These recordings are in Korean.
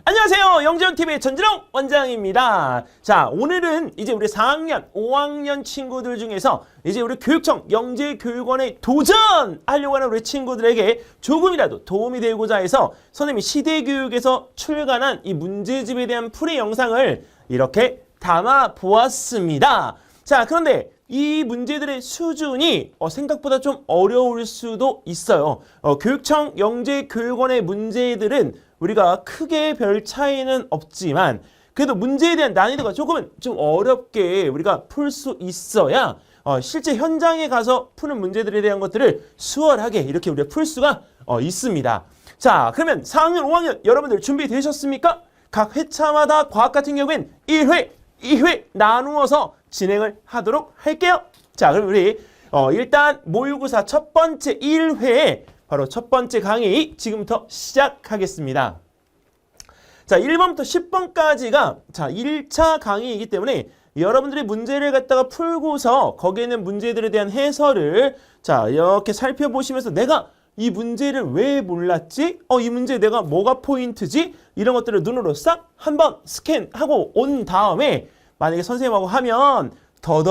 안녕하세요. 영재현TV의 전진홍 원장입니다. 자, 오늘은 이제 우리 4학년, 5학년 친구들 중에서 이제 우리 교육청 영재교육원에 도전하려고 하는 우리 친구들에게 조금이라도 도움이 되고자 해서 선생님이 시대교육에서 출간한 이 문제집에 대한 풀이 영상을 이렇게 담아 보았습니다. 자, 그런데 이 문제들의 수준이 생각보다 좀 어려울 수도 있어요. 교육청 영재교육원의 문제들은 우리가 크게 별 차이는 없지만 그래도 문제에 대한 난이도가 조금은 좀 어렵게 우리가 풀 수 있어야 실제 현장에 가서 푸는 문제들에 대한 것들을 수월하게 이렇게 우리가 풀 수가 있습니다. 자, 그러면 4학년, 5학년 여러분들 준비되셨습니까? 각 회차마다 과학 같은 경우엔 1회, 2회 나누어서 진행을 하도록 할게요. 자, 그럼 우리 일단 모의고사 첫 번째 1회에 바로 첫 번째 강의 지금부터 시작하겠습니다. 자, 1번부터 10번까지가 자 1차 강의이기 때문에 여러분들이 문제를 갖다가 풀고서 거기에 있는 문제들에 대한 해설을 자 이렇게 살펴보시면서 내가 이 문제를 왜 몰랐지? 이 문제 내가 뭐가 포인트지? 이런 것들을 눈으로 싹 한번 스캔하고 온 다음에 만약에 선생님하고 하면 더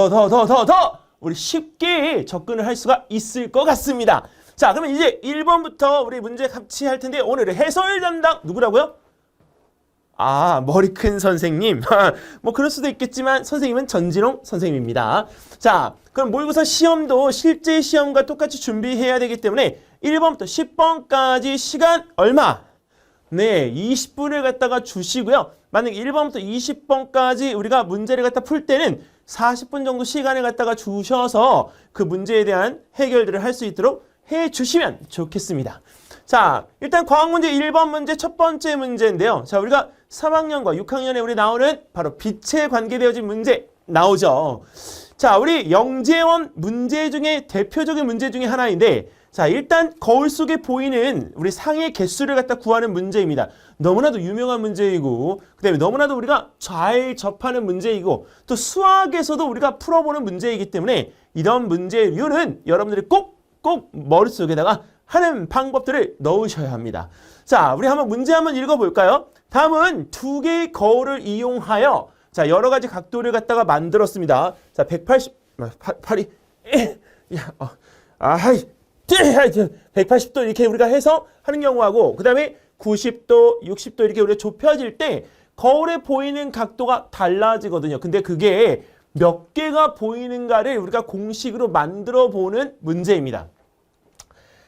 우리 쉽게 접근을 할 수가 있을 것 같습니다. 자, 그러면 이제 1번부터 우리 문제 같이 할 텐데 오늘의 해설 담당 누구라고요? 아, 머리 큰 선생님. 뭐 그럴 수도 있겠지만 선생님은 전진홍 선생님입니다. 자, 그럼 모의고사 시험도 실제 시험과 똑같이 준비해야 되기 때문에 1번부터 10번까지 시간 얼마? 네, 20분을 갖다가 주시고요. 만약에 1번부터 20번까지 우리가 문제를 갖다 풀 때는 40분 정도 시간을 갖다가 주셔서 그 문제에 대한 해결들을 할 수 있도록 해 주시면 좋겠습니다. 자, 일단 과학 문제 1번 문제 첫 번째 문제인데요. 자, 우리가 3학년과 6학년에 우리 나오는 바로 빛에 관계되어진 문제 나오죠. 자, 우리 영재원 문제 중에 대표적인 문제 중에 하나인데 자, 일단 거울 속에 보이는 우리 상의 개수를 갖다 구하는 문제입니다. 너무나도 유명한 문제이고 그 다음에 너무나도 우리가 잘 접하는 문제이고 또 수학에서도 우리가 풀어보는 문제이기 때문에 이런 문제류는 여러분들이 꼭 머릿속에다가 하는 방법들을 넣으셔야 합니다. 자, 우리 문제 한번 읽어볼까요? 다음은 두 개의 거울을 이용하여 자 여러 가지 각도를 갖다가 만들었습니다. 자, 180도 이렇게 우리가 해서 하는 경우하고 그 다음에 90도, 60도 이렇게 우리가 좁혀질 때 거울에 보이는 각도가 달라지거든요. 근데 그게 몇 개가 보이는가를 우리가 공식으로 만들어 보는 문제입니다.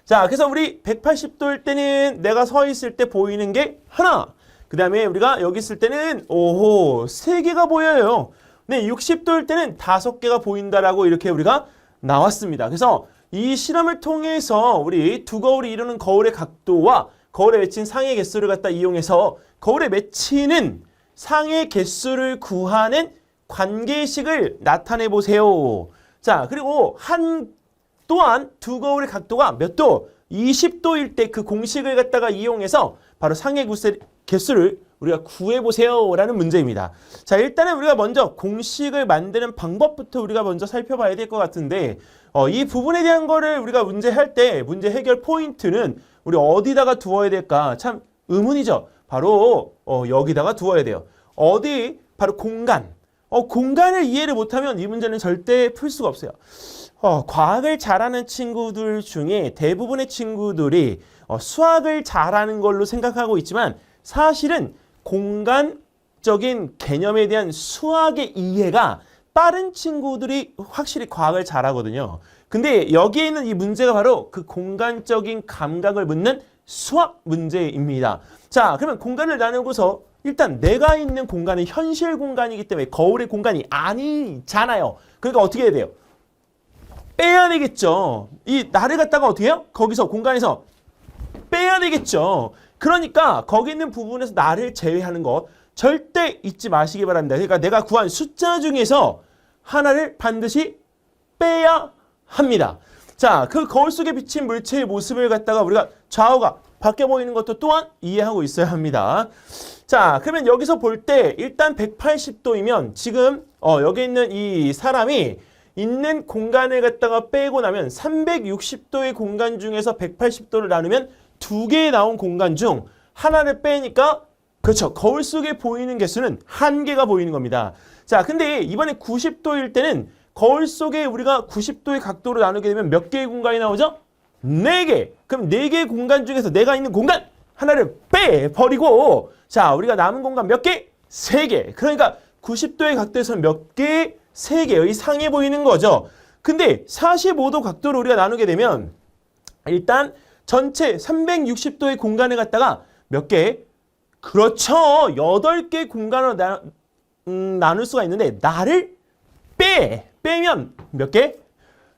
자, 그래서 우리 180도일 때는 내가 서 있을 때 보이는 게 하나. 그 다음에 우리가 여기 있을 때는 오호, 3개가 보여요. 네, 60도일 때는 5개가 보인다라고 이렇게 우리가 나왔습니다. 그래서 이 실험을 통해서 우리 두 거울이 이루는 거울의 각도와 거울에 맺힌 상의 개수를 갖다 이용해서 거울에 맺히는 상의 개수를 구하는 관계식을 나타내 보세요. 자, 그리고 또한 두 거울의 각도가 몇 도? 20도일 때 그 공식을 갖다가 이용해서 바로 상의 개수를 우리가 구해보세요 라는 문제입니다. 자, 일단은 우리가 먼저 공식을 만드는 방법부터 우리가 먼저 살펴봐야 될 것 같은데 이 부분에 대한 거를 우리가 문제할 때 문제 해결 포인트는 우리 어디다가 두어야 될까? 참 의문이죠. 바로 여기다가 두어야 돼요. 어디? 바로 공간. 공간을 이해를 못하면 이 문제는 절대 풀 수가 없어요. 과학을 잘하는 친구들 중에 대부분의 친구들이 수학을 잘하는 걸로 생각하고 있지만 사실은 공간적인 개념에 대한 수학의 이해가 빠른 친구들이 확실히 과학을 잘하거든요. 근데 여기에 있는 이 문제가 바로 그 공간적인 감각을 묻는 수학 문제입니다. 자, 그러면 공간을 나누고서 일단 내가 있는 공간은 현실 공간이기 때문에 거울의 공간이 아니잖아요. 그러니까 어떻게 해야 돼요? 빼야 되겠죠. 이 나를 갖다가 어떻게 해요? 거기서 공간에서 빼야 되겠죠. 그러니까 거기 있는 부분에서 나를 제외하는 것 절대 잊지 마시기 바랍니다. 그러니까 내가 구한 숫자 중에서 하나를 반드시 빼야 합니다. 자, 그 거울 속에 비친 물체의 모습을 갖다가 우리가 좌우가 바뀌어 보이는 것도 또한 이해하고 있어야 합니다. 자, 그러면 여기서 볼 때 일단 180도이면 지금 여기 있는 이 사람이 있는 공간을 갖다가 빼고 나면 360도의 공간 중에서 180도를 나누면 2개 나온 공간 중 하나를 빼니까 그렇죠. 거울 속에 보이는 개수는 한 개가 보이는 겁니다. 자, 근데 이번에 90도일 때는 거울 속에 우리가 90도의 각도로 나누게 되면 몇 개의 공간이 나오죠? 4개. 그럼 4개의 공간 중에서 내가 있는 공간 하나를 빼버리고 자, 우리가 남은 공간 몇 개? 3개. 그러니까 90도의 각도에서는 몇 개? 3개의 상해 보이는 거죠. 근데 45도 각도로 우리가 나누게 되면 일단 전체 360도의 공간을 갖다가 몇 개? 그렇죠. 8개 공간으로 나눌 수가 있는데 나를 빼면 몇 개?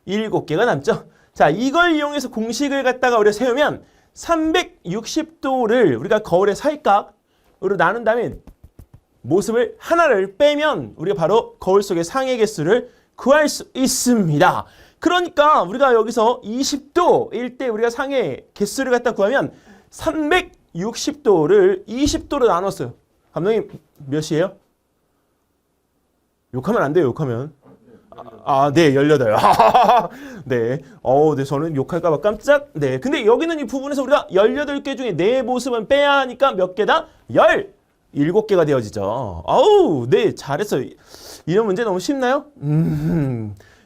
7개가 남죠. 자, 이걸 이용해서 공식을 갖다가 우리가 세우면 360도를 우리가 거울의 사이각으로 나눈 다음에 모습을 하나를 빼면 우리가 바로 거울 속의 상해 개수를 구할 수 있습니다. 그러니까 우리가 여기서 20도일 때 우리가 상해 개수를 갖다 구하면 360도를 20도로 나눴어요. 감독님 몇이에요? 욕하면 안 돼요, 욕하면. 네, 18. 네. 네, 저는 욕할까봐 깜짝. 네. 근데 여기는 이 부분에서 우리가 18개 중에 내 모습은 빼야 하니까 몇 개다? 17개가 되어지죠. 네, 잘했어요. 이런 문제 너무 쉽나요?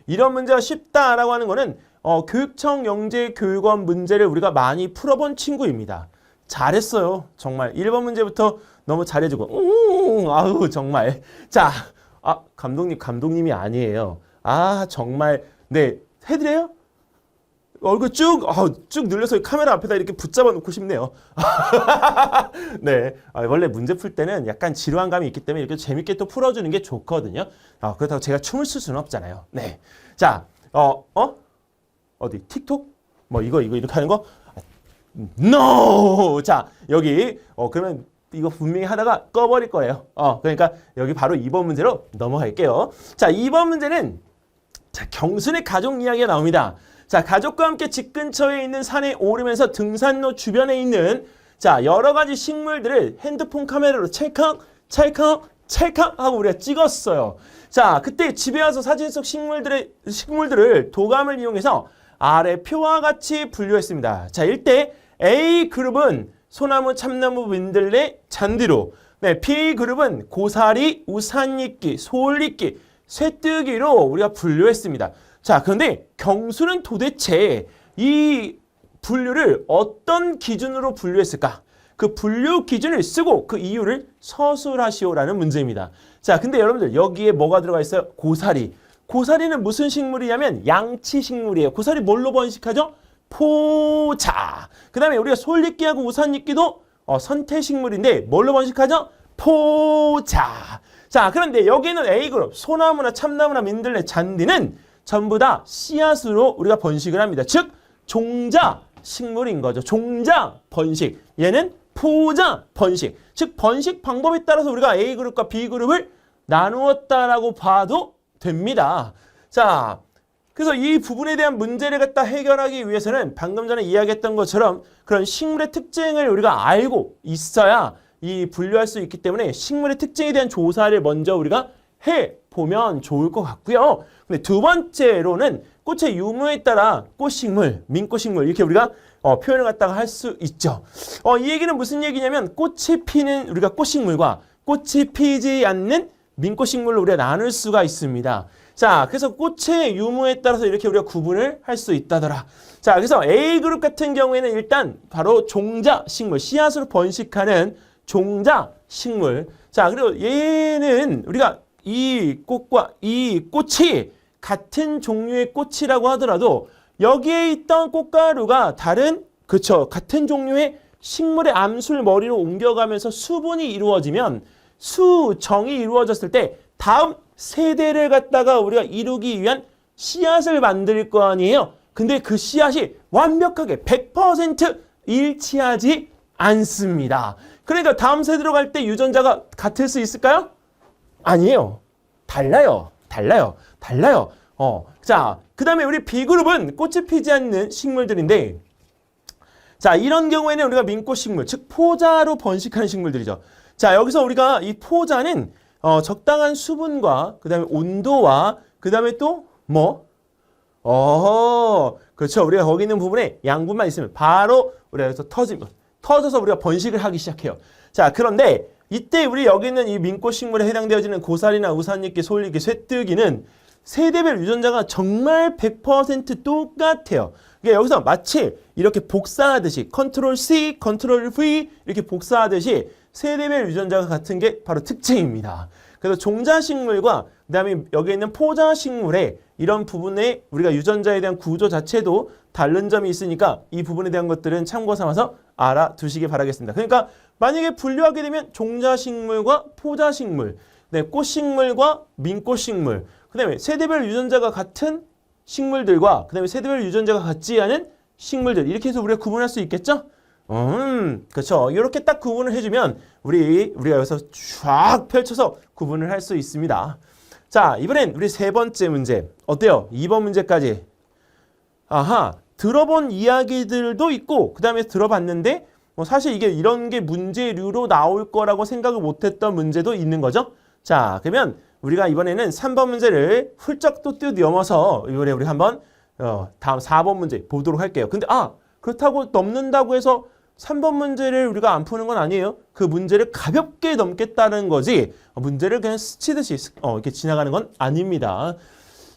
이런 문제가 쉽다라고 하는 거는 교육청 영재교육원 문제를 우리가 많이 풀어본 친구입니다. 잘했어요. 정말 1번 문제부터 너무 잘해주고 정말. 자, 감독님이 아니에요. 정말. 네, 해드려요? 얼굴 쭉 늘려서 카메라 앞에다 이렇게 붙잡아 놓고 싶네요. 네. 원래 문제 풀 때는 약간 지루한 감이 있기 때문에 이렇게 재밌게 또 풀어주는 게 좋거든요. 그렇다고 제가 춤을 출 수는 없잖아요. 네. 자, 어디? 틱톡? 이거 이렇게 하는 거? No! 자, 여기, 그러면 이거 분명히 하다가 꺼버릴 거예요. 그러니까 여기 바로 2번 문제로 넘어갈게요. 자, 2번 문제는 자, 경순의 가족 이야기가 나옵니다. 자, 가족과 함께 집 근처에 있는 산에 오르면서 등산로 주변에 있는 자, 여러 가지 식물들을 핸드폰 카메라로 찰칵 하고 우리가 찍었어요. 자, 그때 집에 와서 사진 속 식물들을 도감을 이용해서 아래 표와 같이 분류했습니다. 자, 이때 A 그룹은 소나무, 참나무, 민들레, 잔디로, 네, B 그룹은 고사리, 우산익기, 솔익기, 쇠뜨기로 우리가 분류했습니다. 자, 그런데 경수는 도대체 이 분류를 어떤 기준으로 분류했을까? 그 분류 기준을 쓰고 그 이유를 서술하시오라는 문제입니다. 자, 근데 여러분들 여기에 뭐가 들어가 있어요? 고사리. 고사리는 무슨 식물이냐면 양치 식물이에요. 고사리 뭘로 번식하죠? 포자. 그 다음에 우리가 솔익기하고 우산익기도 선태식물인데 뭘로 번식하죠? 포자. 자, 그런데 여기는 A그룹 소나무나 참나무나 민들레, 잔디는 전부 다 씨앗으로 우리가 번식을 합니다. 즉 종자 식물인 거죠. 종자 번식. 얘는 포자 번식. 즉 번식 방법에 따라서 우리가 A그룹과 B그룹을 나누었다라고 봐도 됩니다. 자, 그래서 이 부분에 대한 문제를 갖다 해결하기 위해서는 방금 전에 이야기했던 것처럼 그런 식물의 특징을 우리가 알고 있어야 이 분류할 수 있기 때문에 식물의 특징에 대한 조사를 먼저 우리가 해보면 좋을 것 같고요. 근데 두 번째로는 꽃의 유무에 따라 꽃식물, 민꽃식물 이렇게 우리가 표현을 갖다가 할 수 있죠. 이 얘기는 무슨 얘기냐면 꽃이 피는 우리가 꽃식물과 꽃이 피지 않는 민꽃식물로 우리가 나눌 수가 있습니다. 자, 그래서 꽃의 유무에 따라서 이렇게 우리가 구분을 할 수 있다더라. 자, 그래서 A그룹 같은 경우에는 일단 바로 종자 식물, 씨앗으로 번식하는 종자 식물. 자, 그리고 얘는 우리가 이 꽃과 이 꽃이 같은 종류의 꽃이라고 하더라도 여기에 있던 꽃가루가 다른, 그쵸, 같은 종류의 식물의 암술 머리로 옮겨가면서 수분이 이루어지면 수정이 이루어졌을 때 다음 세대를 갖다가 우리가 이루기 위한 씨앗을 만들 거 아니에요. 근데 그 씨앗이 완벽하게 100% 일치하지 않습니다. 그러니까 다음 세대로 갈 때 유전자가 같을 수 있을까요? 아니에요. 달라요. 자, 그 다음에 우리 B그룹은 꽃이 피지 않는 식물들인데, 자, 이런 경우에는 우리가 민꽃식물, 즉 포자로 번식하는 식물들이죠. 자, 여기서 우리가 이 포자는 적당한 수분과 그 다음에 온도와 그 다음에 또 뭐? 그렇죠. 우리가 거기 있는 부분에 양분만 있으면 바로 우리가 여기서 터져서 우리가 번식을 하기 시작해요. 자, 그런데 이때 우리 여기 있는 이 민꽃식물에 해당되어지는 고사리나 우산잎기, 솔잎기, 쇠뜨기는 세대별 유전자가 정말 100% 똑같아요. 그러니까 여기서 마치 이렇게 복사하듯이 컨트롤 C, 컨트롤 V 이렇게 복사하듯이 세대별 유전자가 같은 게 바로 특징입니다. 그래서 종자식물과 그다음에 여기 있는 포자식물의 이런 부분에 우리가 유전자에 대한 구조 자체도 다른 점이 있으니까 이 부분에 대한 것들은 참고 삼아서 알아두시기 바라겠습니다. 그러니까 만약에 분류하게 되면 종자식물과 포자식물, 그다음에 꽃식물과 민꽃식물, 그다음에 세대별 유전자가 같은 식물들과 그다음에 세대별 유전자가 같지 않은 식물들 이렇게 해서 우리가 구분할 수 있겠죠? 그렇죠. 이렇게 딱 구분을 해주면 우리가 여기서 쫙 펼쳐서 구분을 할 수 있습니다. 자, 이번엔 우리 세 번째 문제 어때요? 2번 문제까지. 아하, 들어본 이야기들도 있고 그 다음에 들어봤는데 사실 이게 이런 게 문제류로 나올 거라고 생각을 못했던 문제도 있는 거죠. 자, 그러면 우리가 이번에는 3번 문제를 훌쩍 또 뛰어넘어서 이번에 우리 한번 다음 4번 문제 보도록 할게요. 근데 그렇다고 넘는다고 해서 3번 문제를 우리가 안 푸는 건 아니에요. 그 문제를 가볍게 넘겠다는 거지 문제를 그냥 스치듯이 이렇게 지나가는 건 아닙니다.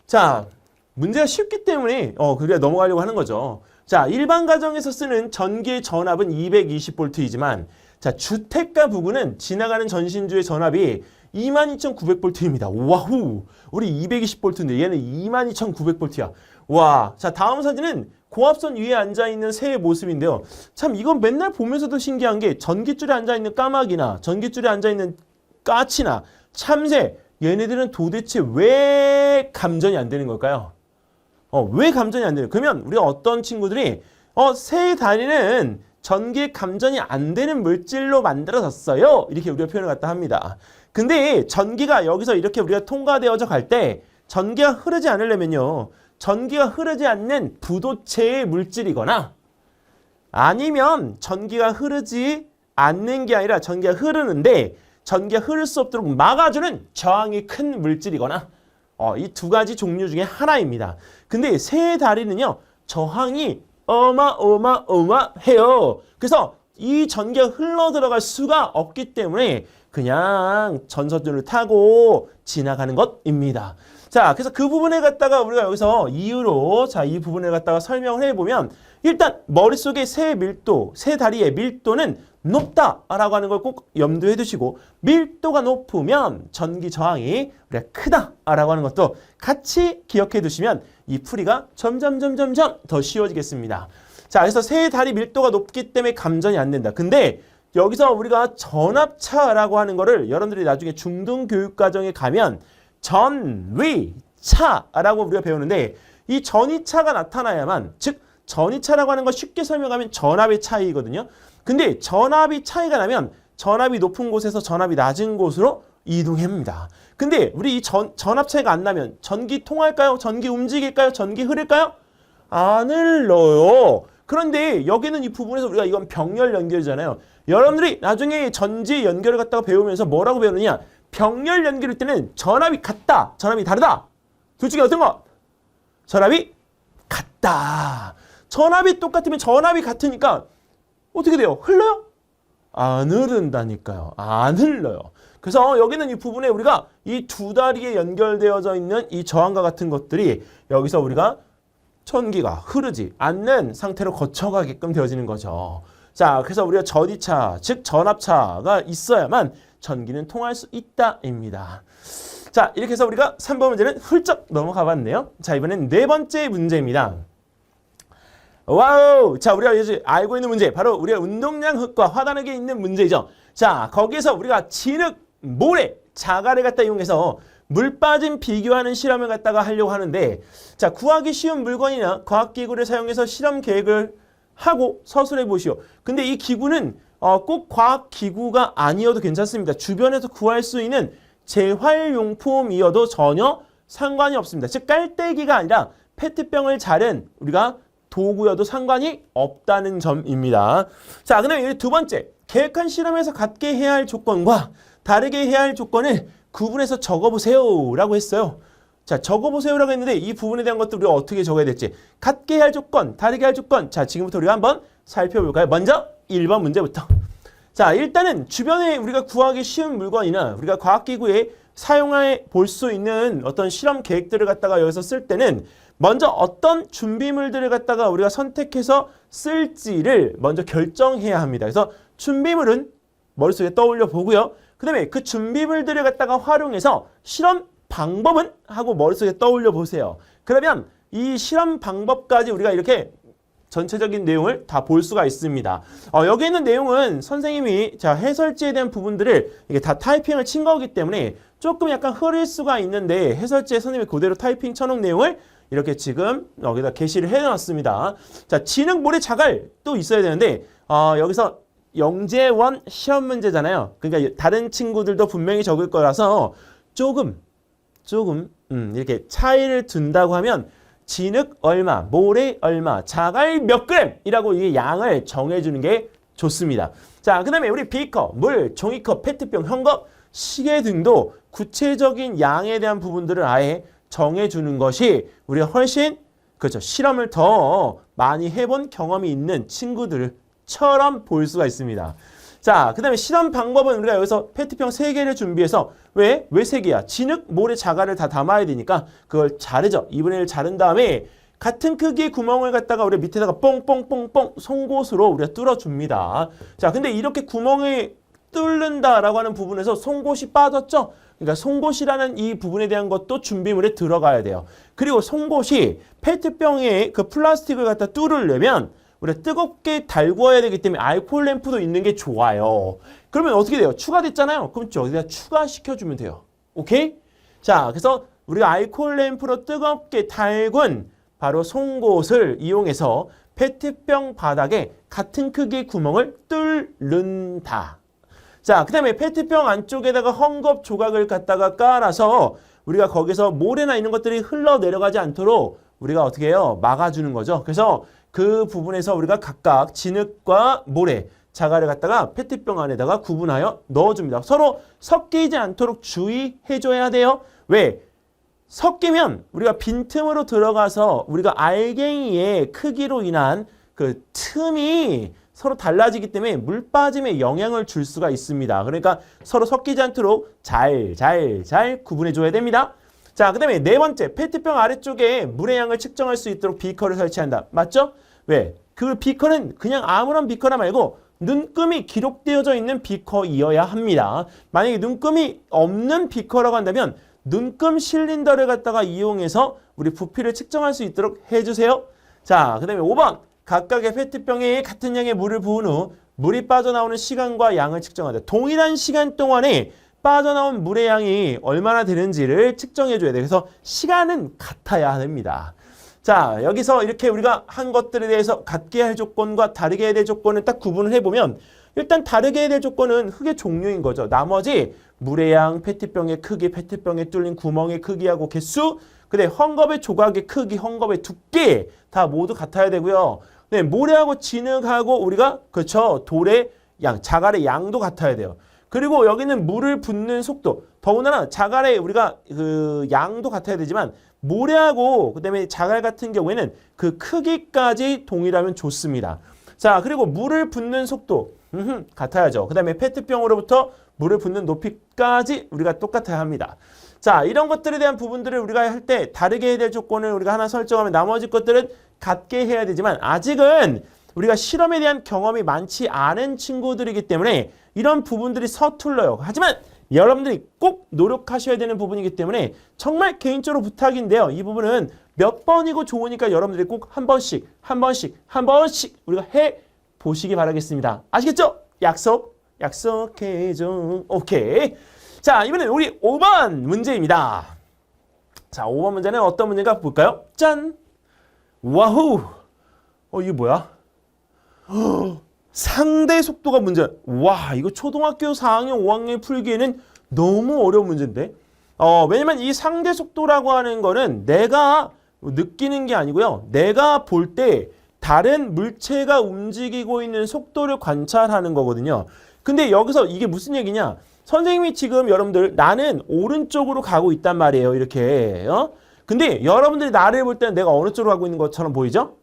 자, 문제가 쉽기 때문에 그래야 넘어가려고 하는 거죠. 자, 일반 가정에서 쓰는 전기의 전압은 220V이지만 자, 주택가 부근은 지나가는 전신주의 전압이 22,900V입니다. 와후! 우리 220V인데 얘는 22,900V야. 와! 자, 다음 사진은 고압선 위에 앉아있는 새의 모습인데요. 참 이건 맨날 보면서도 신기한 게 전깃줄에 앉아있는 까마귀나 전깃줄에 앉아있는 까치나 참새 얘네들은 도대체 왜 감전이 안 되는 걸까요? 왜 감전이 안 되는? 그러면 우리가 어떤 친구들이 새의 다리는 전기에 감전이 안 되는 물질로 만들어졌어요. 이렇게 우리가 표현을 갖다 합니다. 근데 전기가 여기서 이렇게 우리가 통과되어져 갈 때 전기가 흐르지 않으려면요. 전기가 흐르지 않는 부도체의 물질이거나 아니면 전기가 흐르지 않는 게 아니라 전기가 흐르는데 전기가 흐를 수 없도록 막아주는 저항이 큰 물질이거나 이 두 가지 종류 중에 하나입니다. 근데 새의 다리는요. 저항이 어마어마해요. 그래서 이 전기가 흘러 들어갈 수가 없기 때문에 그냥 전선줄을 타고 지나가는 것입니다. 자, 그래서 그 부분에 갖다가 우리가 여기서 이유로 이 부분에 갖다가 설명을 해보면 일단 머릿속에 새 다리의 밀도는 높다라고 하는 걸 꼭 염두에 두시고 밀도가 높으면 전기 저항이 우리가 크다라고 하는 것도 같이 기억해 두시면 이 풀이가 점점 더 쉬워지겠습니다. 자, 그래서 새 다리 밀도가 높기 때문에 감전이 안 된다. 근데 여기서 우리가 전압차라고 하는 거를 여러분들이 나중에 중등교육과정에 가면 전위차라고 우리가 배우는데 이 전위차가 나타나야만 즉 전위차라고 하는 거 쉽게 설명하면 전압의 차이거든요. 근데 전압이 차이가 나면 전압이 높은 곳에서 전압이 낮은 곳으로 이동합니다. 근데 우리 이 전압 차이가 안 나면 전기 통할까요? 전기 움직일까요? 전기 흐를까요? 안 흘러요. 그런데 여기는 이 부분에서 우리가 이건 병렬 연결이잖아요. 여러분들이 나중에 전지 연결을 갖다가 배우면서 뭐라고 배우느냐? 병렬 연결일 때는 전압이 같다, 전압이 다르다. 둘 중에 어떤 거? 전압이 같다. 전압이 똑같으면 전압이 같으니까 어떻게 돼요? 흘러요? 안 흐른다니까요. 안 흘러요. 그래서 여기는 이 부분에 우리가 이 두 다리에 연결되어져 있는 이 저항과 같은 것들이 여기서 우리가 전기가 흐르지 않는 상태로 거쳐가게끔 되어지는 거죠. 자, 그래서 우리가 전위차, 즉 전압차가 있어야만 전기는 통할 수 있다입니다. 자, 이렇게 해서 우리가 3번 문제는 훌쩍 넘어가 봤네요. 자, 이번엔 네 번째 문제입니다. 와우! 자, 우리가 이제 알고 있는 문제, 바로 우리가 운동량 흙과 화단흙에 있는 문제죠. 자, 거기에서 우리가 진흙, 모래, 자갈을 갖다 이용해서 물 빠짐 비교하는 실험을 갖다가 하려고 하는데, 자, 구하기 쉬운 물건이나 과학기구를 사용해서 실험 계획을 하고 서술해 보시오. 근데 이 기구는 꼭 과학기구가 아니어도 괜찮습니다. 주변에서 구할 수 있는 재활용품이어도 전혀 상관이 없습니다. 즉 깔때기가 아니라 페트병을 자른 우리가 도구여도 상관이 없다는 점입니다. 자, 그다음에 두 번째, 계획한 실험에서 갖게 해야 할 조건과 다르게 해야 할 조건을 구분해서 적어보세요 라고 했어요. 자, 적어보세요 라고 했는데 이 부분에 대한 것도 우리가 어떻게 적어야 될지, 갖게 해야 할 조건, 다르게 할 조건. 자, 지금부터 우리가 한번 살펴볼까요? 먼저 1번 문제부터. 자, 일단은 주변에 우리가 구하기 쉬운 물건이나 우리가 과학기구에 사용해 볼 수 있는 어떤 실험 계획들을 갖다가 여기서 쓸 때는 먼저 어떤 준비물들을 갖다가 우리가 선택해서 쓸지를 먼저 결정해야 합니다. 그래서 준비물은 머릿속에 떠올려 보고요. 그 다음에 그 준비물들을 갖다가 활용해서 실험 방법은 하고 머릿속에 떠올려 보세요. 그러면 이 실험 방법까지 우리가 이렇게 전체적인 내용을 다 볼 수가 있습니다. 여기 있는 내용은 선생님이 자 해설지에 대한 부분들을 이게 다 타이핑을 친 거기 때문에 조금 약간 흐릴 수가 있는데 해설지에 선생님이 그대로 타이핑 쳐놓은 내용을 이렇게 지금 여기다 게시를 해놨습니다. 자, 진흙, 모래, 자갈 또 있어야 되는데 여기서 영재원 시험 문제잖아요. 그러니까 다른 친구들도 분명히 적을 거라서 조금 이렇게 차이를 둔다고 하면 진흙 얼마, 모래 얼마, 자갈 몇 그램이라고 이 양을 정해주는 게 좋습니다. 자, 그 다음에 우리 비커, 물, 종이컵, 페트병, 헝겊, 시계 등도 구체적인 양에 대한 부분들을 아예 정해주는 것이 우리가 훨씬 그렇죠. 실험을 더 많이 해본 경험이 있는 친구들처럼 볼 수가 있습니다. 자, 그 다음에 실험 방법은 우리가 여기서 페트병 3개를 준비해서 왜 3개야? 진흙, 모래, 자갈을 다 담아야 되니까 그걸 자르죠. 2분의 1 자른 다음에 같은 크기의 구멍을 갖다가 우리 밑에다가 뽕뽕뽕뽕 송곳으로 우리가 뚫어줍니다. 자, 근데 이렇게 구멍을 뚫는다라고 하는 부분에서 송곳이 빠졌죠? 그러니까 송곳이라는 이 부분에 대한 것도 준비물에 들어가야 돼요. 그리고 송곳이 페트병에 그 플라스틱을 갖다 뚫으려면 우리가 뜨겁게 달구어야 되기 때문에 알코올 램프도 있는 게 좋아요. 그러면 어떻게 돼요? 추가됐잖아요. 그럼 여기다 추가시켜주면 돼요. 오케이? 자, 그래서 우리가 알코올 램프로 뜨겁게 달군 바로 송곳을 이용해서 페트병 바닥에 같은 크기의 구멍을 뚫는다. 자, 그 다음에 페트병 안쪽에다가 헝겊 조각을 갖다가 깔아서 우리가 거기서 모래나 이런 것들이 흘러내려가지 않도록 우리가 어떻게 해요? 막아주는 거죠. 그래서 그 부분에서 우리가 각각 진흙과 모래, 자갈을 갖다가 페트병 안에다가 구분하여 넣어줍니다. 서로 섞이지 않도록 주의해줘야 돼요. 왜? 섞이면 우리가 빈틈으로 들어가서 우리가 알갱이의 크기로 인한 그 틈이 서로 달라지기 때문에 물 빠짐에 영향을 줄 수가 있습니다. 그러니까 서로 섞이지 않도록 잘 구분해줘야 됩니다. 자, 그 다음에 4번째, 페트병 아래쪽에 물의 양을 측정할 수 있도록 비커를 설치한다. 맞죠? 왜? 그 비커는 그냥 아무런 비커나 말고 눈금이 기록되어져 있는 비커이어야 합니다. 만약에 눈금이 없는 비커라고 한다면 눈금 실린더를 갖다가 이용해서 우리 부피를 측정할 수 있도록 해주세요. 자, 그 다음에 5번, 각각의 페트병에 같은 양의 물을 부은 후 물이 빠져나오는 시간과 양을 측정하다. 동일한 시간 동안에 빠져나온 물의 양이 얼마나 되는지를 측정해줘야 돼요. 그래서 시간은 같아야 됩니다. 자, 여기서 이렇게 우리가 한 것들에 대해서 같게 할 조건과 다르게 해야 될 조건을 딱 구분을 해보면 일단 다르게 해야 될 조건은 흙의 종류인 거죠. 나머지 물의 양, 페트병의 크기, 페트병에 뚫린 구멍의 크기하고 개수, 근데 헝겊의 조각의 크기, 헝겊의 두께 다 모두 같아야 되고요. 네, 모래하고 진흙하고 우리가 그렇죠. 돌의 양, 자갈의 양도 같아야 돼요. 그리고 여기는 물을 붓는 속도, 더군다나 자갈의 우리가 그 양도 같아야 되지만 모래하고 그다음에 자갈 같은 경우에는 그 크기까지 동일하면 좋습니다. 자, 그리고 물을 붓는 속도 같아야죠. 그다음에 페트병으로부터 물을 붓는 높이까지 우리가 똑같아야 합니다. 자, 이런 것들에 대한 부분들을 우리가 할 때 다르게 해야 될 조건을 우리가 하나 설정하면 나머지 것들은 같게 해야 되지만 아직은 우리가 실험에 대한 경험이 많지 않은 친구들이기 때문에 이런 부분들이 서툴러요. 하지만 여러분들이 꼭 노력하셔야 되는 부분이기 때문에 정말 개인적으로 부탁인데요. 이 부분은 몇 번이고 좋으니까 여러분들이 꼭 한 번씩 우리가 해 보시기 바라겠습니다. 아시겠죠? 약속해줘. 오케이. 자, 이번엔 우리 5번 문제입니다. 자, 5번 문제는 어떤 문제인가 볼까요? 짠! 와우! 이게 뭐야? 상대 속도가 문제. 와, 이거 초등학교 4학년, 5학년 풀기에는 너무 어려운 문제인데. 왜냐면 이 상대 속도라고 하는 거는 내가 느끼는 게 아니고요. 내가 볼 때 다른 물체가 움직이고 있는 속도를 관찰하는 거거든요. 근데 여기서 이게 무슨 얘기냐? 선생님이 지금 여러분들 나는 오른쪽으로 가고 있단 말이에요. 이렇게. 근데 여러분들이 나를 볼 때는 내가 어느 쪽으로 가고 있는 것처럼 보이죠?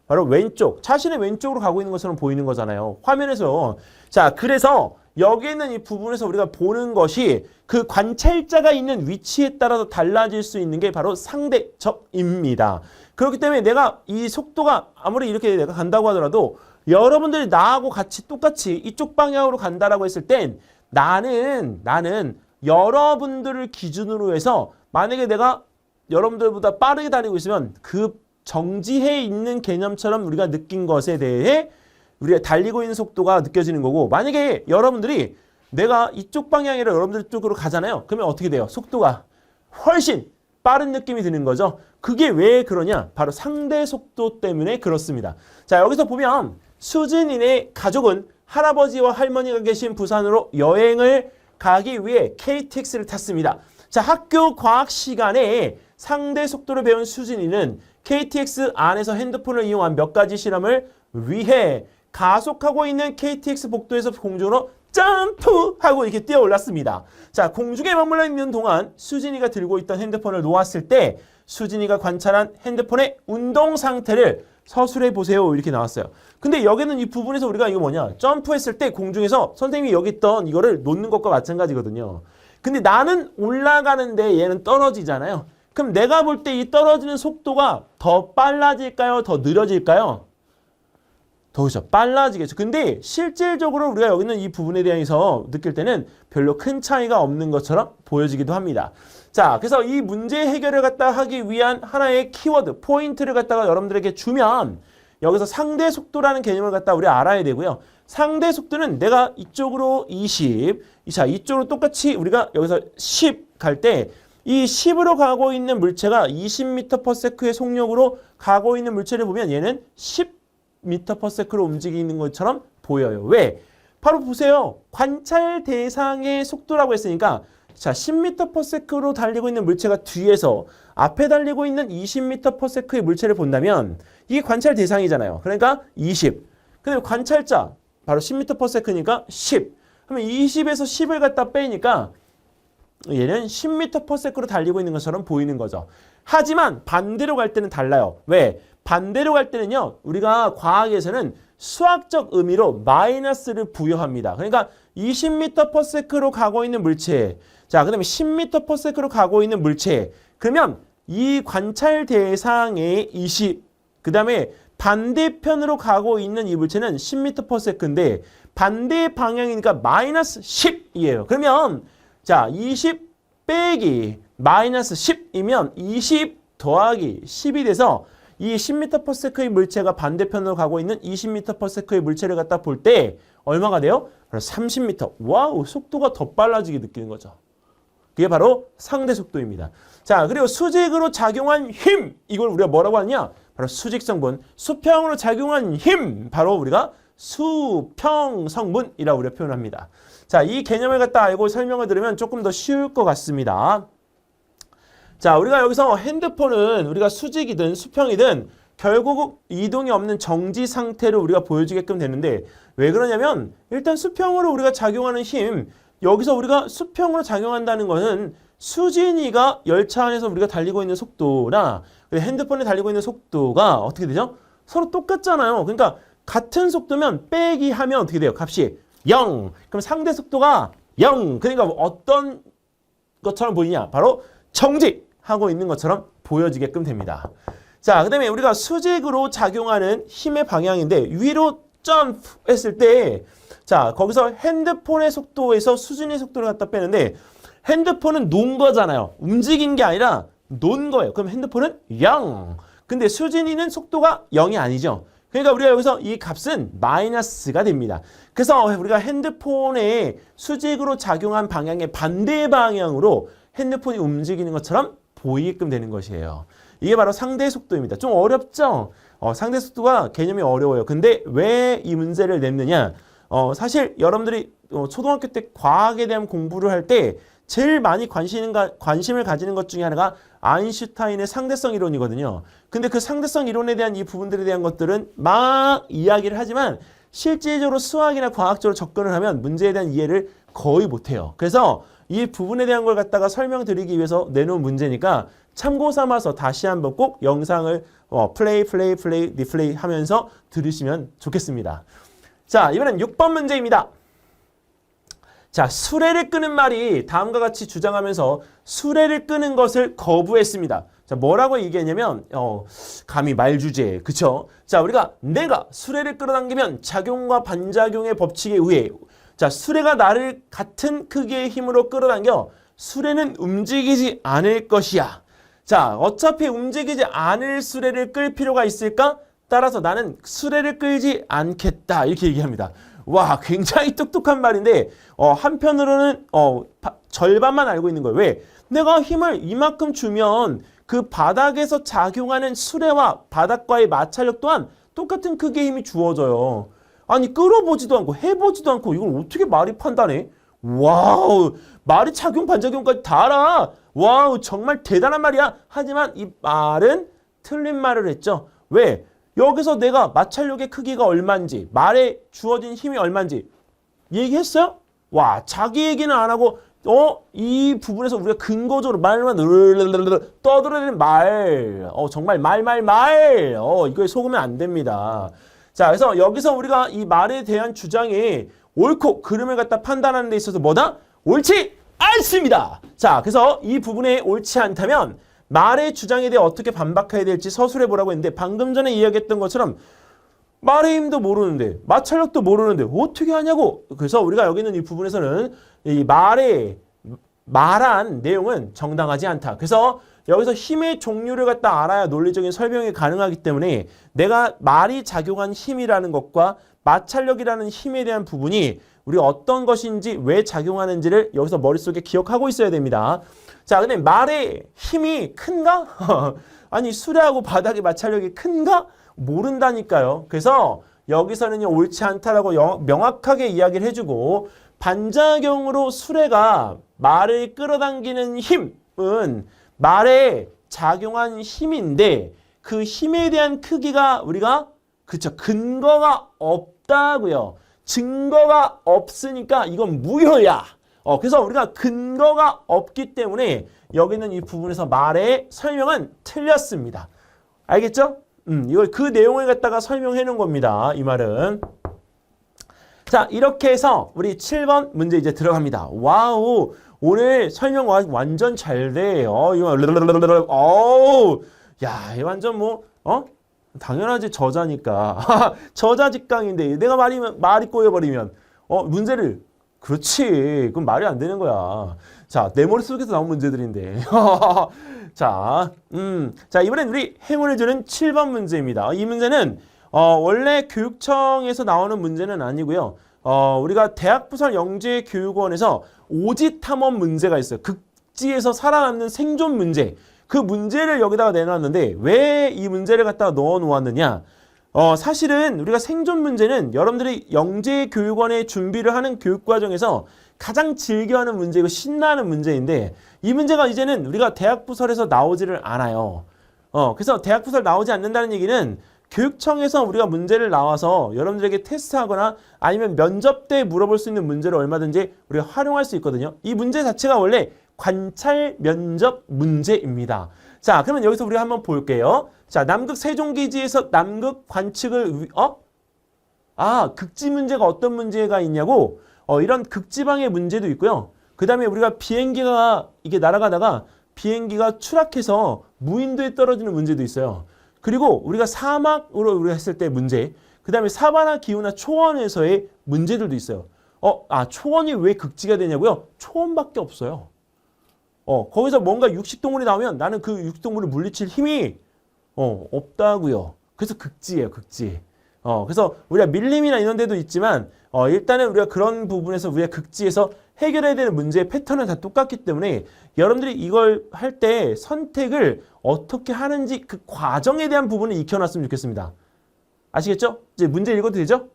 바로 왼쪽, 자신의 왼쪽으로 가고 있는 것처럼 보이는 거잖아요. 화면에서. 자, 그래서 여기 있는 이 부분에서 우리가 보는 것이 그 관찰자가 있는 위치에 따라서 달라질 수 있는 게 바로 상대적입니다. 그렇기 때문에 내가 이 속도가 아무리 이렇게 내가 간다고 하더라도 여러분들이 나하고 같이 똑같이 이쪽 방향으로 간다라고 했을 땐 나는 여러분들을 기준으로 해서 만약에 내가 여러분들보다 빠르게 달리고 있으면 그 정지해 있는 개념처럼 우리가 느낀 것에 대해 우리가 달리고 있는 속도가 느껴지는 거고, 만약에 여러분들이 내가 이쪽 방향이라 여러분들 쪽으로 가잖아요. 그러면 어떻게 돼요? 속도가 훨씬 빠른 느낌이 드는 거죠. 그게 왜 그러냐? 바로 상대 속도 때문에 그렇습니다. 자, 여기서 보면 수진이네 가족은 할아버지와 할머니가 계신 부산으로 여행을 가기 위해 KTX를 탔습니다. 자, 학교 과학 시간에 상대 속도를 배운 수진이는 KTX 안에서 핸드폰을 이용한 몇 가지 실험을 위해 가속하고 있는 KTX 복도에서 공중으로 점프하고 이렇게 뛰어 올랐습니다. 자, 공중에 머물러 있는 동안 수진이가 들고 있던 핸드폰을 놓았을 때 수진이가 관찰한 핸드폰의 운동 상태를 서술해 보세요. 이렇게 나왔어요. 근데 여기는 이 부분에서 우리가 이거 뭐냐? 점프했을 때 공중에서 선생님이 여기 있던 이거를 놓는 것과 마찬가지거든요. 근데 나는 올라가는데 얘는 떨어지잖아요. 그럼 내가 볼 때 이 떨어지는 속도가 더 빨라질까요? 더 느려질까요? 더 그렇죠. 빨라지겠죠. 근데 실질적으로 우리가 여기 있는 이 부분에 대해서 느낄 때는 별로 큰 차이가 없는 것처럼 보여지기도 합니다. 자, 그래서 이 문제 해결을 갖다 하기 위한 하나의 키워드, 포인트를 갖다가 여러분들에게 주면 여기서 상대 속도라는 개념을 갖다 우리 알아야 되고요. 상대 속도는 내가 이쪽으로 20, 자, 이쪽으로 똑같이 우리가 여기서 10 갈 때 이 10으로 가고 있는 물체가 20m/s의 속력으로 가고 있는 물체를 보면 얘는 10m/s로 움직이는 것처럼 보여요. 왜? 바로 보세요. 관찰 대상의 속도라고 했으니까 자, 10m/s로 달리고 있는 물체가 뒤에서 앞에 달리고 있는 20m/s의 물체를 본다면 이게 관찰 대상이잖아요. 그러니까 20. 근데 관찰자 바로 10m/s니까 10. 그러면 20에서 10을 갖다 빼니까 얘는 10m/s로 달리고 있는 것처럼 보이는 거죠. 하지만 반대로 갈 때는 달라요. 왜? 반대로 갈 때는요. 우리가 과학에서는 수학적 의미로 마이너스를 부여합니다. 그러니까 20m/s로 가고 있는 물체, 자, 그 다음에 10m/s로 가고 있는 물체, 그러면 이 관찰 대상의 20, 그 다음에 반대편으로 가고 있는 이 물체는 10m/s인데 반대 방향이니까 마이너스 10이에요. 그러면 자, 20 빼기 마이너스 10이면 20 더하기 10이 돼서 이 10m/s의 물체가 반대편으로 가고 있는 20m/s의 물체를 갖다 볼 때 얼마가 돼요? 30m. 와우, 속도가 더 빨라지게 느끼는 거죠. 그게 바로 상대 속도입니다. 자, 그리고 수직으로 작용한 힘, 이걸 우리가 뭐라고 하냐? 바로 수직성분. 수평으로 작용한 힘, 바로 우리가 수평성분이라고 우리가 표현합니다. 자, 이 개념을 갖다 알고 설명을 들으면 조금 더 쉬울 것 같습니다. 자, 우리가 여기서 핸드폰은 우리가 수직이든 수평이든 결국 이동이 없는 정지 상태를 우리가 보여주게끔 되는데 왜 그러냐면 일단 수평으로 우리가 작용하는 힘, 여기서 우리가 수평으로 작용한다는 것은 수진이가 열차 안에서 우리가 달리고 있는 속도나 핸드폰에 달리고 있는 속도가 어떻게 되죠? 서로 똑같잖아요. 그러니까 같은 속도면 빼기 하면 어떻게 돼요? 값이 0. 그럼 상대 속도가 0. 그러니까 어떤 것처럼 보이냐? 바로 정지하고 있는 것처럼 보여지게끔 됩니다. 자, 그 다음에 우리가 수직으로 작용하는 힘의 방향인데 위로 점프 했을 때 자, 거기서 핸드폰의 속도에서 수진의 속도를 갖다 빼는데 핸드폰은 놓은 거잖아요. 움직인 게 아니라 놓은 거예요. 그럼 핸드폰은 0. 근데 수진이는 속도가 0이 아니죠. 그러니까 우리가 여기서 이 값은 마이너스가 됩니다. 그래서 우리가 핸드폰에 수직으로 작용한 방향의 반대 방향으로 핸드폰이 움직이는 것처럼 보이게끔 되는 것이에요. 이게 바로 상대 속도입니다. 좀 어렵죠? 상대 속도가 개념이 어려워요. 근데 왜 이 문제를 냈느냐? 사실 여러분들이 초등학교 때 과학에 대한 공부를 할 때 제일 많이 관심을 가지는 것 중에 하나가 아인슈타인의 상대성 이론이거든요. 근데 그 상대성 이론에 대한 이 부분들에 대한 것들은 막 이야기를 하지만 실질적으로 수학이나 과학적으로 접근을 하면 문제에 대한 이해를 거의 못해요. 그래서 이 부분에 대한 걸 갖다가 설명드리기 위해서 내놓은 문제니까 참고 삼아서 다시 한번 꼭 영상을 플레이 리플레이 하면서 들으시면 좋겠습니다. 자, 이번엔 6번 문제입니다. 자, 수레를 끄는 말이 다음과 같이 주장하면서 수레를 끄는 것을 거부했습니다. 자, 뭐라고 얘기했냐면 감히 말주제, 그쵸? 자, 우리가 내가 수레를 끌어당기면 작용과 반작용의 법칙에 의해 자, 수레가 나를 같은 크기의 힘으로 끌어당겨 수레는 움직이지 않을 것이야. 자, 어차피 움직이지 않을 수레를 끌 필요가 있을까? 따라서 나는 수레를 끌지 않겠다. 이렇게 얘기합니다. 와, 굉장히 똑똑한 말인데 한편으로는 절반만 알고 있는 거예요. 왜? 내가 힘을 이만큼 주면 그 바닥에서 작용하는 수레와 바닥과의 마찰력 또한 똑같은 크기의 힘이 주어져요. 아니, 끌어보지도 않고 해보지도 않고 이걸 어떻게 말이 판단해? 와우, 말이 작용 반작용까지 다 알아. 와우, 정말 대단한 말이야. 하지만 이 말은 틀린 말을 했죠. 왜? 여기서 내가 마찰력의 크기가 얼마인지, 말에 주어진 힘이 얼마인지 얘기했어요? 와, 자기 얘기는 안 하고 이 부분에서 우리가 근거적으로 말만 떠들어내는 말, 정말 말 이거에 속으면 안 됩니다. 자, 그래서 여기서 우리가 이 말에 대한 주장이 옳고 그름을 갖다 판단하는 데 있어서 뭐다? 옳지 않습니다. 자, 그래서 이 부분에 옳지 않다면 말의 주장에 대해 어떻게 반박해야 될지 서술해 보라고 했는데 방금 전에 이야기했던 것처럼 말의 힘도 모르는데 마찰력도 모르는데 어떻게 하냐고. 그래서 우리가 여기 있는 이 부분에서는 이 말한 내용은 정당하지 않다. 그래서 여기서 힘의 종류를 갖다 알아야 논리적인 설명이 가능하기 때문에 내가 말이 작용한 힘이라는 것과 마찰력이라는 힘에 대한 부분이 우리가 어떤 것인지 왜 작용하는지를 여기서 머릿속에 기억하고 있어야 됩니다. 자, 근데 말의 힘이 큰가? 아니, 수레하고 바닥의 마찰력이 큰가? 모른다니까요. 그래서 여기서는 옳지 않다라고 명확하게 이야기를 해주고 반작용으로 수레가 말을 끌어당기는 힘은 말에 작용한 힘인데 그 힘에 대한 크기가 우리가 근거가 없다고요. 증거가 없으니까 이건 무효야. 그래서 우리가 근거가 없기 때문에 여기는 이 부분에서 말의 설명은 틀렸습니다. 알겠죠? 이걸 그 내용을 갖다가 설명해 놓은 겁니다. 이 말은. 자, 이렇게 해서 우리 7번 문제 이제 들어갑니다. 와우, 오늘 설명 완전 잘 돼. 야, 이 완전 당연하지, 저자니까. 저자 직강인데 내가 말이 꼬여버리면 문제를 그렇지, 그럼 말이 안 되는 거야. 자, 내 머릿속에서 나온 문제들인데. 자, 이번엔 우리 행운을 주는 7번 문제입니다. 이 문제는 원래 교육청에서 나오는 문제는 아니고요. 우리가 대학부설 영재교육원에서 오지탐험 문제가 있어요. 극지에서 살아남는 생존 문제. 그 문제를 여기다가 내놨는데 왜 이 문제를 갖다가 넣어 놓았느냐? 사실은 우리가 생존 문제는 여러분들이 영재교육원에 준비를 하는 교육과정에서 가장 즐겨하는 문제이고 신나는 문제인데 이 문제가 이제는 우리가 대학부설에서 나오지를 않아요. 그래서 대학부설 나오지 않는다는 얘기는 교육청에서 우리가 문제를 나와서 여러분들에게 테스트하거나 아니면 면접 때 물어볼 수 있는 문제를 얼마든지 우리가 활용할 수 있거든요. 이 문제 자체가 원래 관찰 면접 문제입니다. 자, 그러면 여기서 우리가 한번 볼게요. 자, 남극 세종기지에서 남극 관측을 극지 문제가 어떤 문제가 있냐고 이런 극지방의 문제도 있고요. 그 다음에 우리가 비행기가 이게 날아가다가 비행기가 추락해서 무인도에 떨어지는 문제도 있어요. 그리고 우리가 사막으로 우리가 했을 때 문제, 그 다음에 사바나 기후나 초원에서의 문제들도 있어요. 초원이 왜 극지가 되냐고요? 초원밖에 없어요. 거기서 뭔가 육식동물이 나오면 나는 그 육식동물을 물리칠 힘이 없다고요. 그래서 극지예요, 극지. 그래서 우리가 밀림이나 이런 데도 있지만 일단은 우리가 그런 부분에서 우리가 극지에서 해결해야 되는 문제의 패턴은 다 똑같기 때문에 여러분들이 이걸 할 때 선택을 어떻게 하는지 그 과정에 대한 부분을 익혀놨으면 좋겠습니다. 아시겠죠? 이제 문제 읽어도 되죠?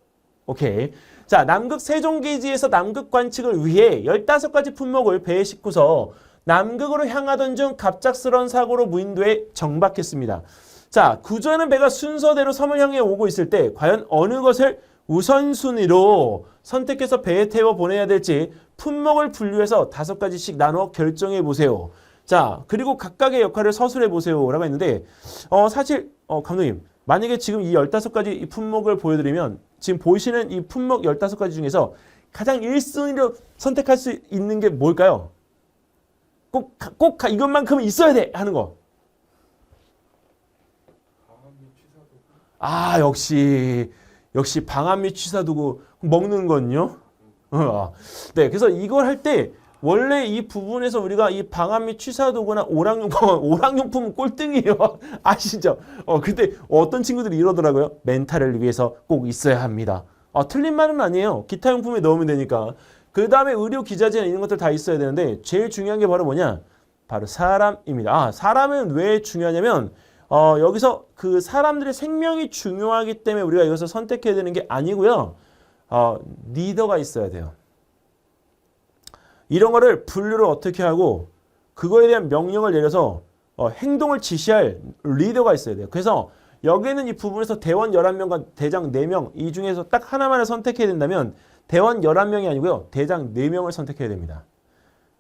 오케이. 자, 남극 세종기지에서 남극 관측을 위해 15가지 품목을 배에 싣고서 남극으로 향하던 중 갑작스러운 사고로 무인도에 정박했습니다. 자, 구조하는 배가 순서대로 섬을 향해 오고 있을 때 과연 어느 것을 우선순위로 선택해서 배에 태워 보내야 될지 품목을 분류해서 5가지씩 나눠 결정해 보세요. 자, 그리고 각각의 역할을 서술해 보세요 라고 했는데 사실 감독님 만약에 지금 이 15가지 이 품목을 보여드리면 지금 보시는 이 품목 15가지 중에서 가장 1순위로 선택할 수 있는 게 뭘까요? 꼭 이것만큼은 있어야 돼 하는 거. 아, 역시 방암 및 취사도구 먹는 건요? 네, 그래서 이걸 할 때 원래 이 부분에서 우리가 이 방암 및 취사도구나 오락용품은 꼴등이에요. 아시죠? 근데 어떤 친구들이 이러더라고요. 멘탈을 위해서 꼭 있어야 합니다. 틀린 말은 아니에요. 기타 용품에 넣으면 되니까. 그 다음에 의료 기자재나 이런 것들 다 있어야 되는데 제일 중요한 게 바로 뭐냐? 바로 사람입니다. 사람은 왜 중요하냐면 여기서 그 사람들의 생명이 중요하기 때문에 우리가 이것을 선택해야 되는 게 아니고요. 리더가 있어야 돼요. 이런 거를 분류를 어떻게 하고 그거에 대한 명령을 내려서 행동을 지시할 리더가 있어야 돼요. 그래서 여기는 이 부분에서 대원 11명과 대장 4명 이 중에서 딱 하나만을 선택해야 된다면 대원 11명이 아니고요. 대장 4명을 선택해야 됩니다.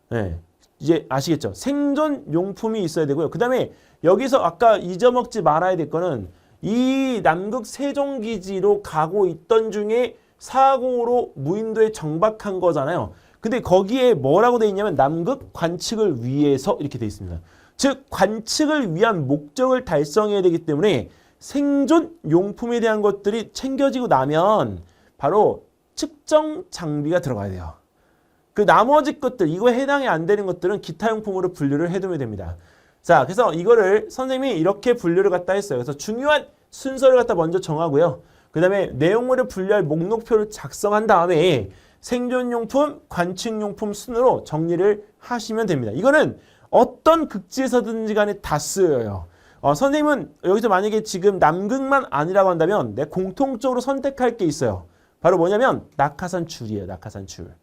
네. 이제 아시겠죠? 생존 용품이 있어야 되고요. 그 다음에 여기서 아까 잊어먹지 말아야 될 거는 이 남극 세종기지로 가고 있던 중에 사고로 무인도에 정박한 거잖아요. 근데 거기에 뭐라고 돼 있냐면 남극 관측을 위해서 이렇게 돼 있습니다. 즉 관측을 위한 목적을 달성해야 되기 때문에 생존 용품에 대한 것들이 챙겨지고 나면 바로 측정 장비가 들어가야 돼요. 그 나머지 것들 이거에 해당이 안 되는 것들은 기타 용품으로 분류를 해두면 됩니다. 자, 그래서 이거를 선생님이 이렇게 분류를 갖다 했어요. 그래서 중요한 순서를 갖다 먼저 정하고요. 그 다음에 내용물을 분류할 목록표를 작성한 다음에 생존용품, 관측용품 순으로 정리를 하시면 됩니다. 이거는 어떤 극지에서든지 간에 다 쓰여요. 선생님은 여기서 만약에 지금 남극만 아니라고 한다면 내 공통적으로 선택할 게 있어요. 바로 뭐냐면 낙하산 줄이에요. 낙하산 줄.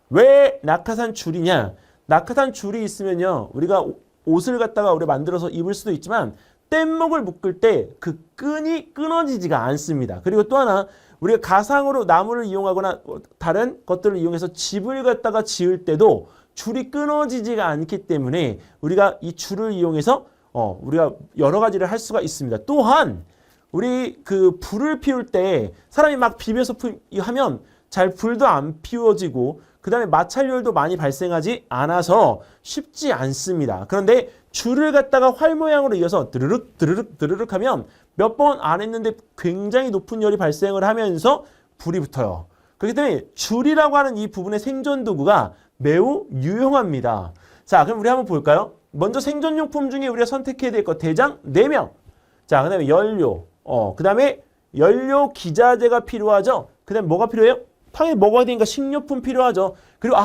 왜 낙하산 줄이냐? 낙하산 줄이 있으면요. 우리가 옷을 갖다가 우리 만들어서 입을 수도 있지만 뗏목을 묶을 때 그 끈이 끊어지지가 않습니다. 그리고 또 하나 우리가 가상으로 나무를 이용하거나 다른 것들을 이용해서 집을 갖다가 지을 때도 줄이 끊어지지가 않기 때문에 우리가 이 줄을 이용해서 우리가 여러 가지를 할 수가 있습니다. 또한 우리 그 불을 피울 때 사람이 막 비벼서 하면 잘 불도 안 피워지고 그 다음에 마찰열도 많이 발생하지 않아서 쉽지 않습니다. 그런데 줄을 갖다가 활 모양으로 이어서 드르륵 드르륵 드르륵 하면 몇 번 안 했는데 굉장히 높은 열이 발생을 하면서 불이 붙어요. 그렇기 때문에 줄이라고 하는 이 부분의 생존 도구가 매우 유용합니다. 자, 그럼 우리 한번 볼까요? 먼저 생존용품 중에 우리가 선택해야 될 것 대장 4명. 자, 그 다음에 연료. 그 다음에 연료 기자재가 필요하죠. 그 다음에 뭐가 필요해요? 당연히 먹어야 되니까 식료품 필요하죠. 그리고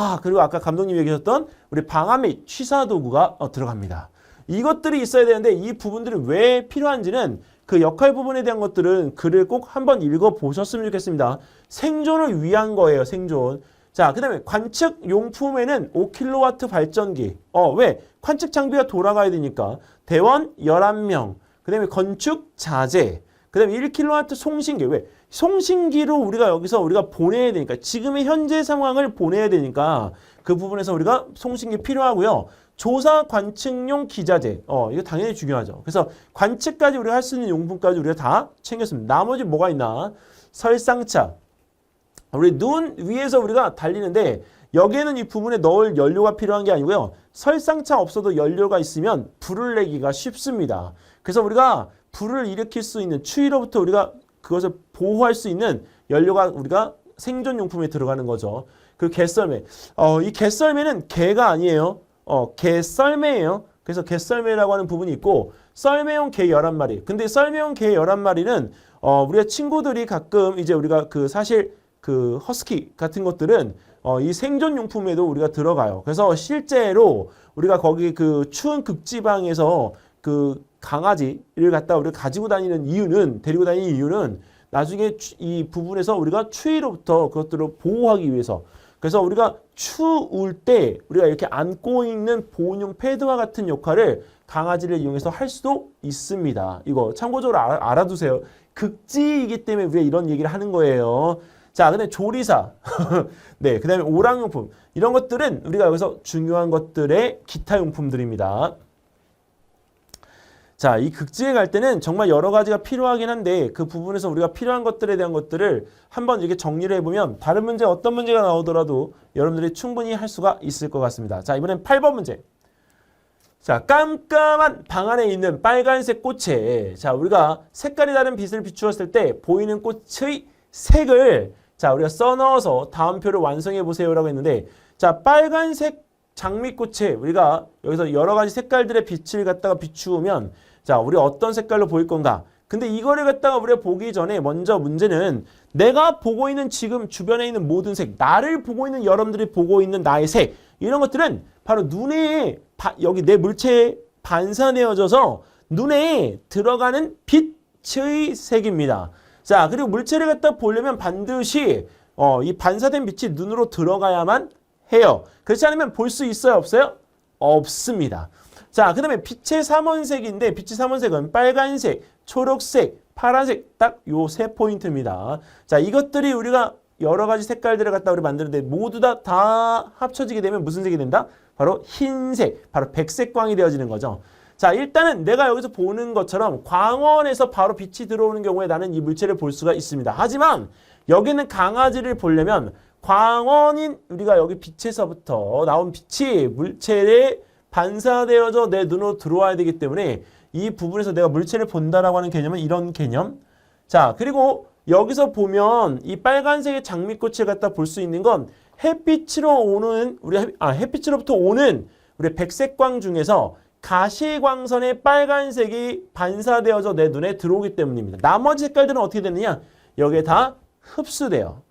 아까 감독님이 얘기하셨던 우리 방암 및 취사 도구가 들어갑니다. 이것들이 있어야 되는데 이 부분들이 왜 필요한지는 그 역할 부분에 대한 것들은 글을 꼭 한번 읽어보셨으면 좋겠습니다. 생존을 위한 거예요. 생존. 자, 그 다음에 관측 용품에는 5kW 발전기. 왜? 관측 장비가 돌아가야 되니까. 대원 11명. 그 다음에 건축 자재. 그 다음에 1kW 송신기. 왜? 송신기로 우리가 보내야 되니까. 지금의 현재 상황을 보내야 되니까 그 부분에서 우리가 송신기 필요하고요. 조사 관측용 기자재. 이거 당연히 중요하죠. 그래서 관측까지 우리가 할 수 있는 용품까지 우리가 다 챙겼습니다. 나머지 뭐가 있나? 설상차. 우리 눈 위에서 우리가 달리는데 여기에는 이 부분에 넣을 연료가 필요한 게 아니고요. 설상차 없어도 연료가 있으면 불을 내기가 쉽습니다. 그래서 우리가 불을 일으킬 수 있는 추위로부터 우리가 그것을 보호할 수 있는 연료가 우리가 생존용품에 들어가는 거죠. 그리고 개썰매. 이 개썰매는 개가 아니에요. 개썰매예요. 그래서 개썰매라고 하는 부분이 있고 썰매용 개 11마리. 근데 썰매용 개 11마리는 우리가 친구들이 가끔 이제 우리가 사실 허스키 같은 것들은 이 생존용품에도 우리가 들어가요. 그래서 실제로 우리가 거기 추운 극지방에서 강아지를 갖다 우리가 데리고 다니는 이유는 나중에 이 부분에서 우리가 추위로부터 그것들을 보호하기 위해서. 그래서 우리가 추울 때 우리가 이렇게 안고 있는 보온용 패드와 같은 역할을 강아지를 이용해서 할 수도 있습니다. 이거 참고적으로 알아두세요. 극지이기 때문에 우리가 이런 얘기를 하는 거예요. 자, 근데 조리사, 네, 그 다음에 오락용품 이런 것들은 우리가 여기서 중요한 것들의 기타 용품들입니다. 자, 이 극지에 갈 때는 정말 여러 가지가 필요하긴 한데 그 부분에서 우리가 필요한 것들에 대한 것들을 한번 이렇게 정리를 해보면 다른 문제 어떤 문제가 나오더라도 여러분들이 충분히 할 수가 있을 것 같습니다. 자, 이번엔 8번 문제. 자, 깜깜한 방 안에 있는 빨간색 꽃에 자, 우리가 색깔이 다른 빛을 비추었을 때 보이는 꽃의 색을 자, 우리가 써넣어서 다음표를 완성해 보세요라고 했는데 자, 빨간색 장미꽃에 우리가 여기서 여러 가지 색깔들의 빛을 갖다가 비추면 자, 우리 어떤 색깔로 보일 건가? 근데 이거를 갖다가 우리가 보기 전에 먼저 문제는 내가 보고 있는 지금 주변에 있는 모든 색, 나를 보고 있는 여러분들이 보고 있는 나의 색 이런 것들은 바로 눈에 여기 내 물체에 반사되어져서 눈에 들어가는 빛의 색입니다. 자, 그리고 물체를 갖다 보려면 반드시 이 반사된 빛이 눈으로 들어가야만 해요. 그렇지 않으면 볼 수 있어요? 없어요? 없습니다. 자, 그 다음에 빛의 삼원색인데 빛의 삼원색은 빨간색, 초록색, 파란색 딱 요 세 포인트입니다. 자, 이것들이 우리가 여러 가지 색깔들을 갖다 우리 만드는데 모두 다 합쳐지게 되면 무슨 색이 된다? 바로 흰색, 바로 백색광이 되어지는 거죠. 자, 일단은 내가 여기서 보는 것처럼 광원에서 바로 빛이 들어오는 경우에 나는 이 물체를 볼 수가 있습니다. 하지만 여기는 강아지를 보려면 광원인 우리가 여기 빛에서부터 나온 빛이 물체에 반사되어져 내 눈으로 들어와야 되기 때문에 이 부분에서 내가 물체를 본다라고 하는 개념은 이런 개념. 자, 그리고 여기서 보면 이 빨간색의 장미꽃을 갖다 볼 수 있는 건 햇빛으로 오는 햇빛으로부터 오는 우리 백색광 중에서 가시광선의 빨간색이 반사되어져 내 눈에 들어오기 때문입니다. 나머지 색깔들은 어떻게 되느냐? 여기에 다 흡수돼요.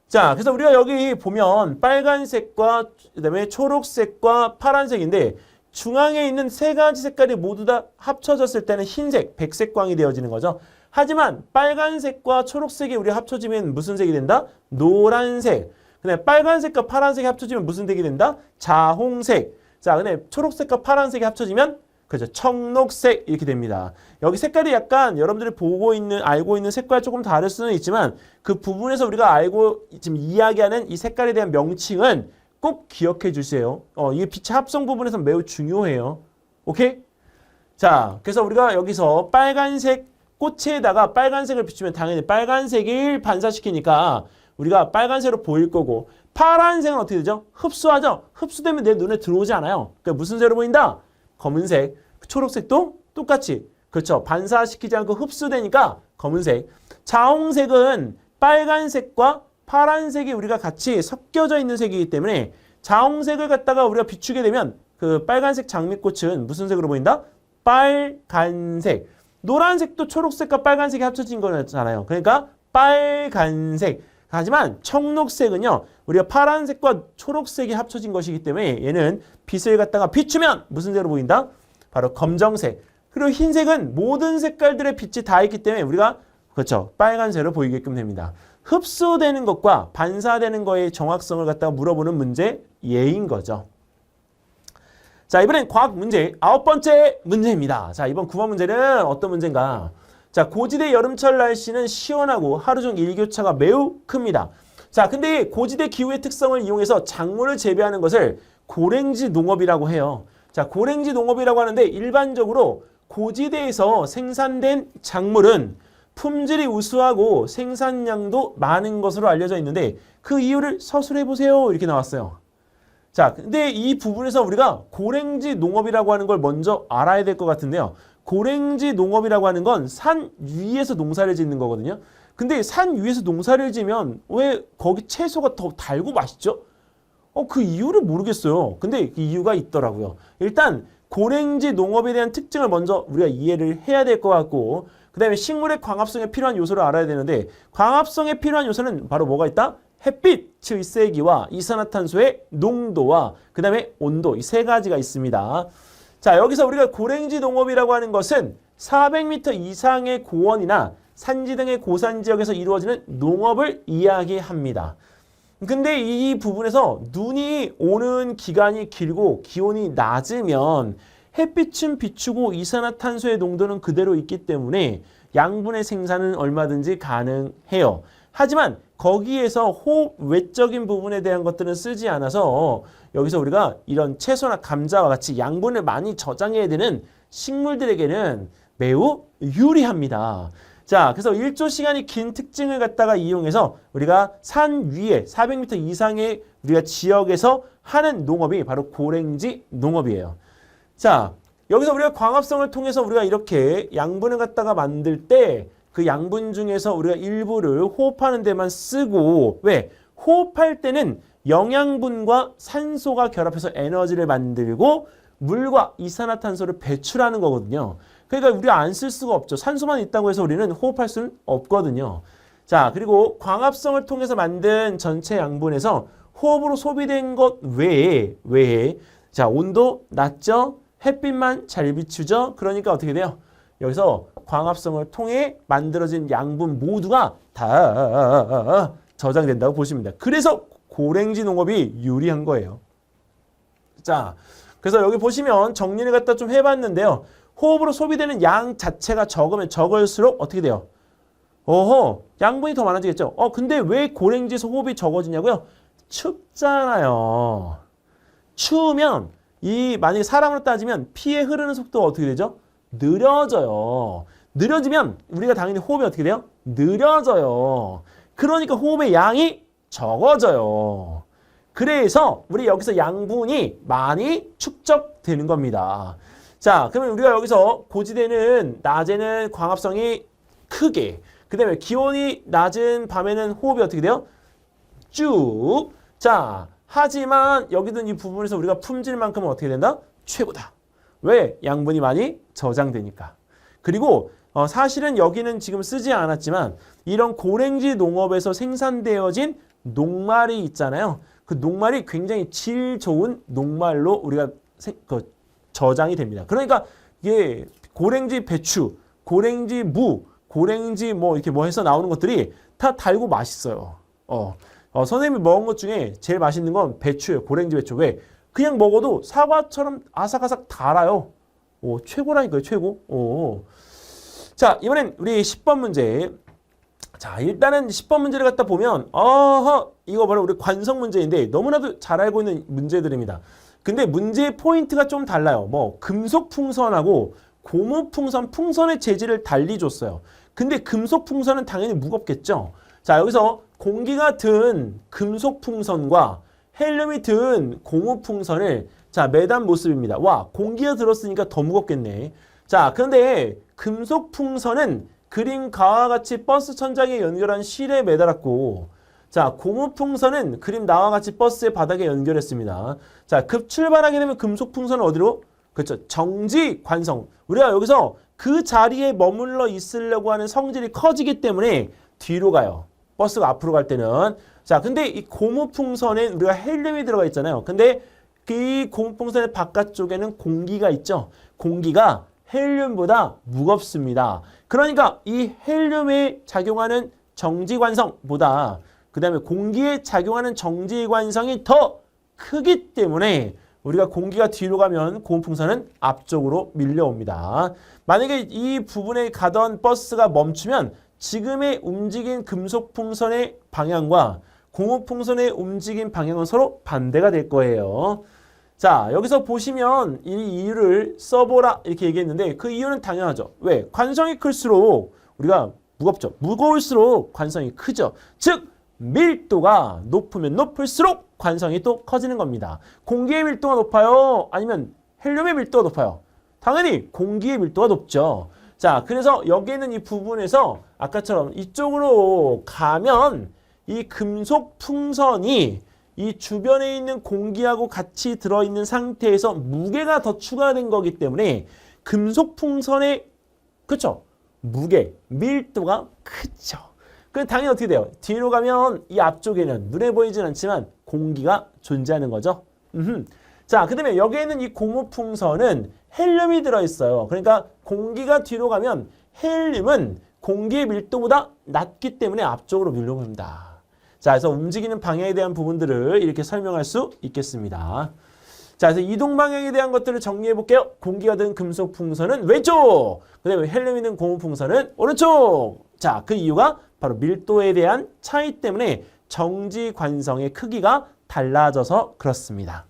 자, 그래서 우리가 여기 보면 빨간색과 그다음에 초록색과 파란색인데 중앙에 있는 세 가지 색깔이 모두 다 합쳐졌을 때는 흰색, 백색광이 되어지는 거죠. 하지만 빨간색과 초록색이 우리 합쳐지면 무슨 색이 된다? 노란색. 근데 빨간색과 파란색이 합쳐지면 무슨 색이 된다? 자홍색. 자, 근데 초록색과 파란색이 합쳐지면 그죠? 청록색 이렇게 됩니다. 여기 색깔이 약간 여러분들이 알고 있는 색깔 조금 다를 수는 있지만 그 부분에서 우리가 지금 이야기하는 이 색깔에 대한 명칭은 꼭 기억해 주세요. 이게 빛의 합성 부분에서 매우 중요해요. 오케이? 자, 그래서 우리가 여기서 빨간색 꽃에다가 빨간색을 비추면 당연히 빨간색을 반사시키니까 우리가 빨간색으로 보일 거고 파란색은 어떻게 되죠? 흡수하죠? 흡수되면 내 눈에 들어오지 않아요. 그러니까 무슨 색으로 보인다? 검은색. 초록색도 똑같이. 그렇죠. 반사시키지 않고 흡수되니까 검은색. 자홍색은 빨간색과 파란색이 우리가 같이 섞여져 있는 색이기 때문에 자홍색을 갖다가 우리가 비추게 되면 그 빨간색 장미꽃은 무슨 색으로 보인다? 빨간색. 노란색도 초록색과 빨간색이 합쳐진 거잖아요. 그러니까 빨간색. 하지만 청록색은요. 우리가 파란색과 초록색이 합쳐진 것이기 때문에 얘는 빛을 갖다가 비추면 무슨 색으로 보인다? 바로 검정색. 그리고 흰색은 모든 색깔들의 빛이 다 있기 때문에 우리가 그렇죠. 빨간색으로 보이게끔 됩니다. 흡수되는 것과 반사되는 거의 정확성을 갖다가 물어보는 문제 예인 거죠. 자, 이번엔 과학 문제 9번째 문제입니다. 자, 이번 9번 문제는 어떤 문제인가? 자, 고지대 여름철 날씨는 시원하고 하루 중 일교차가 매우 큽니다. 자, 근데 고지대 기후의 특성을 이용해서 작물을 재배하는 것을 고랭지 농업이라고 해요. 자, 고랭지 농업이라고 하는데 일반적으로 고지대에서 생산된 작물은 품질이 우수하고 생산량도 많은 것으로 알려져 있는데 그 이유를 서술해 보세요. 이렇게 나왔어요. 자, 근데 이 부분에서 우리가 고랭지 농업이라고 하는 걸 먼저 알아야 될 것 같은데요. 고랭지 농업이라고 하는 건 산 위에서 농사를 짓는 거거든요. 근데 산 위에서 농사를 지면 왜 거기 채소가 더 달고 맛있죠? 그 이유를 모르겠어요. 근데 그 이유가 있더라고요. 일단 고랭지 농업에 대한 특징을 먼저 우리가 이해를 해야 될 것 같고 그 다음에 식물의 광합성에 필요한 요소를 알아야 되는데 광합성에 필요한 요소는 바로 뭐가 있다? 햇빛의 세기와 이산화탄소의 농도와 그 다음에 온도 이 세 가지가 있습니다. 자, 여기서 우리가 고랭지 농업이라고 하는 것은 400m 이상의 고원이나 산지 등의 고산 지역에서 이루어지는 농업을 이야기합니다. 근데 이 부분에서 눈이 오는 기간이 길고 기온이 낮으면 햇빛은 비추고 이산화탄소의 농도는 그대로 있기 때문에 양분의 생산은 얼마든지 가능해요. 하지만 거기에서 호흡 외적인 부분에 대한 것들은 쓰지 않아서 여기서 우리가 이런 채소나 감자와 같이 양분을 많이 저장해야 되는 식물들에게는 매우 유리합니다. 자, 그래서 일조 시간이 긴 특징을 갖다가 이용해서 우리가 산 위에 400m 이상의 우리가 지역에서 하는 농업이 바로 고랭지 농업이에요. 자, 여기서 우리가 광합성을 통해서 우리가 이렇게 양분을 갖다가 만들 때 그 양분 중에서 우리가 일부를 호흡하는 데만 쓰고, 왜? 호흡할 때는 영양분과 산소가 결합해서 에너지를 만들고 물과 이산화탄소를 배출하는 거거든요. 그러니까 우리가 안 쓸 수가 없죠. 산소만 있다고 해서 우리는 호흡할 수는 없거든요. 자, 그리고 광합성을 통해서 만든 전체 양분에서 호흡으로 소비된 것 외에 자, 온도 낮죠? 햇빛만 잘 비추죠? 그러니까 어떻게 돼요? 여기서 광합성을 통해 만들어진 양분 모두가 다 저장된다고 보시면 됩니다. 그래서 고랭지 농업이 유리한 거예요. 자, 그래서 여기 보시면 정리를 갖다 좀 해봤는데요. 호흡으로 소비되는 양 자체가 적으면 적을수록 어떻게 돼요? 양분이 더 많아지겠죠. 근데 왜 고랭지에서 호흡이 적어지냐고요? 춥잖아요. 추우면 만약에 사람으로 따지면 피의 흐르는 속도가 어떻게 되죠? 느려져요. 느려지면 우리가 당연히 호흡이 어떻게 돼요? 느려져요. 그러니까 호흡의 양이 적어져요. 그래서 우리 여기서 양분이 많이 축적되는 겁니다. 자, 그러면 우리가 여기서 고지대는 낮에는 광합성이 크게, 그 다음에 기온이 낮은 밤에는 호흡이 어떻게 돼요? 쭉. 자, 하지만 여기도 이 부분에서 우리가 품질만큼은 어떻게 된다? 최고다. 왜? 양분이 많이 저장되니까. 그리고 사실은 여기는 지금 쓰지 않았지만 이런 고랭지 농업에서 생산되어진 녹말이 있잖아요. 그 녹말이 굉장히 질 좋은 녹말로 우리가 저장이 됩니다. 그러니까 이게 고랭지 배추, 고랭지 무, 고랭지 이렇게 해서 나오는 것들이 다 달고 맛있어요. 선생님이 먹은 것 중에 제일 맛있는 건 배추예요. 고랭지 배추. 왜? 그냥 먹어도 사과처럼 아삭아삭 달아요. 최고라니까요. 최고. 자, 이번엔 우리 10번 문제. 자, 일단은 10번 문제를 갖다 보면 이거 바로 우리 관성 문제인데 너무나도 잘 알고 있는 문제들입니다. 근데 문제의 포인트가 좀 달라요. 금속 풍선하고 고무 풍선, 풍선의 재질을 달리 줬어요. 근데 금속 풍선은 당연히 무겁겠죠. 자, 여기서 공기가 든 금속 풍선과 헬륨이 든 고무 풍선을 자, 매단 모습입니다. 와, 공기가 들었으니까 더 무겁겠네. 자, 그런데 금속 풍선은 그림 가와 같이 버스 천장에 연결한 실에 매달았고, 자, 고무 풍선은 그림 나와 같이 버스의 바닥에 연결했습니다. 자, 급 출발하게 되면 금속 풍선은 어디로? 그렇죠. 정지 관성. 우리가 여기서 그 자리에 머물러 있으려고 하는 성질이 커지기 때문에 뒤로 가요. 버스가 앞으로 갈 때는. 자, 근데 이 고무 풍선에 우리가 헬륨이 들어가 있잖아요. 근데 이 고무 풍선의 바깥쪽에는 공기가 있죠. 공기가 헬륨보다 무겁습니다. 그러니까 이 헬륨에 작용하는 정지관성보다 그 다음에 공기에 작용하는 정지관성이 더 크기 때문에 우리가 공기가 뒤로 가면 고무 풍선은 앞쪽으로 밀려옵니다. 만약에 이 부분에 가던 버스가 멈추면 지금의 움직인 금속 풍선의 방향과 고무 풍선의 움직인 방향은 서로 반대가 될 거예요. 자, 여기서 보시면 이 이유를 써보라 이렇게 얘기했는데 그 이유는 당연하죠. 왜? 관성이 클수록 우리가 무겁죠. 무거울수록 관성이 크죠. 즉 밀도가 높으면 높을수록 관성이 또 커지는 겁니다. 공기의 밀도가 높아요? 아니면 헬륨의 밀도가 높아요? 당연히 공기의 밀도가 높죠. 자, 그래서 여기 있는 이 부분에서 아까처럼 이쪽으로 가면 이 금속 풍선이 이 주변에 있는 공기하고 같이 들어있는 상태에서 무게가 더 추가된 거기 때문에 금속 풍선의 그쵸? 무게, 밀도가 크죠. 그럼 당연히 어떻게 돼요? 뒤로 가면 이 앞쪽에는 눈에 보이진 않지만 공기가 존재하는 거죠. 자, 그 다음에 여기에 있는 이 고무 풍선은 헬륨이 들어있어요. 그러니까 공기가 뒤로 가면 헬륨은 공기의 밀도보다 낮기 때문에 앞쪽으로 밀려옵니다. 자, 그래서 움직이는 방향에 대한 부분들을 이렇게 설명할 수 있겠습니다. 자, 그래서 이동 방향에 대한 것들을 정리해 볼게요. 공기가 든 금속 풍선은 왼쪽. 그다음에 헬륨이 든 고무 풍선은 오른쪽. 자, 그 이유가 바로 밀도에 대한 차이 때문에 정지 관성의 크기가 달라져서 그렇습니다.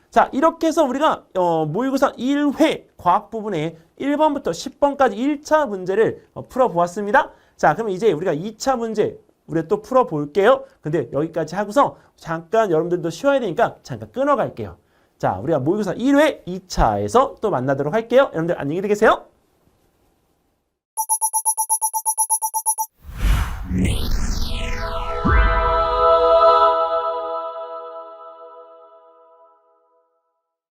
자, 이렇게 해서 우리가 모의고사 1회 과학 부분에 1번부터 10번까지 1차 문제를 풀어보았습니다. 자, 그럼 이제 우리가 2차 문제 우리가 또 풀어볼게요. 근데 여기까지 하고서 잠깐 여러분들도 쉬어야 되니까 잠깐 끊어갈게요. 자, 우리가 모의고사 1회 2차에서 또 만나도록 할게요. 여러분들 안녕히 계세요.